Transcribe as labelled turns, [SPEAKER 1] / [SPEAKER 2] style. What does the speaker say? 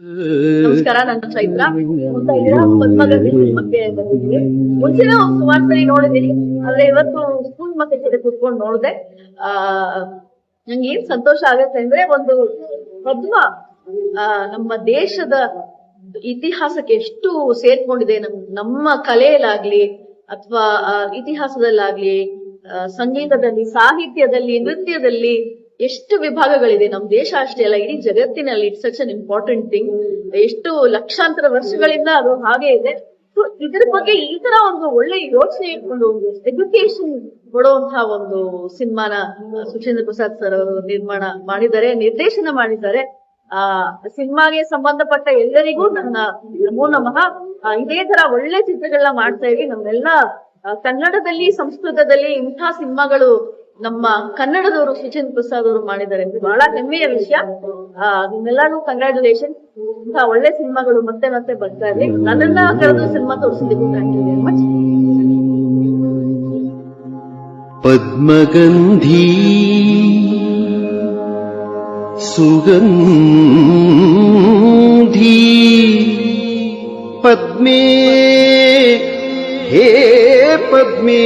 [SPEAKER 1] ನಮಸ್ಕಾರ, ನನ್ನ ಚೈತ್ರ ಅಂತ ಇದ್ದೀರಾ. ಪದ್ಮಗಂಧಿ ಸಿನಿಮಾಕ್ಕೆ ಬಂದಿದ್ದೀನಿ. ಮುಂಚೆನೇ ಒಂದು ಸುಮಾರು ಸರಿ ನೋಡಿದೀನಿ, ಆದ್ರೆ ಇವತ್ತು ಸ್ಕೂಲ್ ಮಕ್ಕಳ ಜೊತೆ ಕೂತ್ಕೊಂಡು ನೋಡಿದೆ. ಆ ನಂಗೆ ಏನ್ ಸಂತೋಷ ಆಗುತ್ತೆ ಅಂದ್ರೆ, ಒಂದು ಪದ್ಮ ನಮ್ಮ ದೇಶದ ಇತಿಹಾಸಕ್ಕೆ ಎಷ್ಟು ಸೇರ್ಕೊಂಡಿದೆ. ನಮ್ಮ ಕಲೆಯಲ್ಲಾಗ್ಲಿ ಅಥವಾ ಇತಿಹಾಸದಲ್ಲಾಗ್ಲಿ, ಸಂಗೀತದಲ್ಲಿ, ಸಾಹಿತ್ಯದಲ್ಲಿ, ನೃತ್ಯದಲ್ಲಿ ಎಷ್ಟು ವಿಭಾಗಗಳಿದೆ. ನಮ್ ದೇಶ ಅಷ್ಟೇ ಅಲ್ಲ, ಇಡೀ ಜಗತ್ತಿನಲ್ಲಿ it's such an important thing. ಎಷ್ಟು ಲಕ್ಷಾಂತರ ವರ್ಷಗಳಿಂದ ಅದು ಹಾಗೆ ಇದೆ. ಸೊ ಇದ್ರ ಬಗ್ಗೆ ಈ ತರ ಒಂದು ಒಳ್ಳೆ ಯೋಚನೆ ಇಟ್ಕೊಂಡು ಎಜುಕೇಶನ್ ಕೊಡುವಂತಹ ಒಂದು ಸಿನಿಮಾನ ಸುಚೇಂದ್ರ ಪ್ರಸಾದ್ ಸರ್ ಅವರು ನಿರ್ದೇಶನ ಮಾಡಿದ್ದಾರೆ. ಸಿನಿಮಾಗೆ ಸಂಬಂಧಪಟ್ಟ ಎಲ್ಲರಿಗೂ ನನ್ನ ನಮೋ ನಮಃ. ಇದೇ ತರ ಒಳ್ಳೆ ಚಿತ್ರಗಳನ್ನ ಮಾಡ್ತಾ ಇವಿ. ನಮ್ಮೆಲ್ಲ ಕನ್ನಡದಲ್ಲಿ, ಸಂಸ್ಕೃತದಲ್ಲಿ ಇಂಥ ಸಿನಿಮಾಗಳು ನಮ್ಮ ಕನ್ನಡದವರು ಸುಚೇಂದ್ರ ಪ್ರಸಾದ್ ಅವರು ಮಾಡಿದ್ದಾರೆ. ಬಹಳ ಹೆಮ್ಮೆಯ ವಿಷಯ. ನಿಮ್ಮೆಲ್ಲರೂ ಕಂಗ್ರಾಚುಲೇಷನ್. ಇಂಥ ಒಳ್ಳೆ ಸಿನಿಮಾಗಳು ಮತ್ತೆ ಮತ್ತೆ ಬರ್ತಾ ಇರ್ಲಿ. ನನ್ನನ್ನ ಕರೆದು ಸಿನಿಮಾ ತೋರಿಸಿದ್ದಕ್ಕೂ ಥ್ಯಾಂಕ್ ಯು ವೆರಿ ಮಚ್.
[SPEAKER 2] ಪದ್ಮಗಂಧಿ ಸುಗಂಧಿ ಪದ್ಮೇ ಹೇ ಪದ್ಮೇ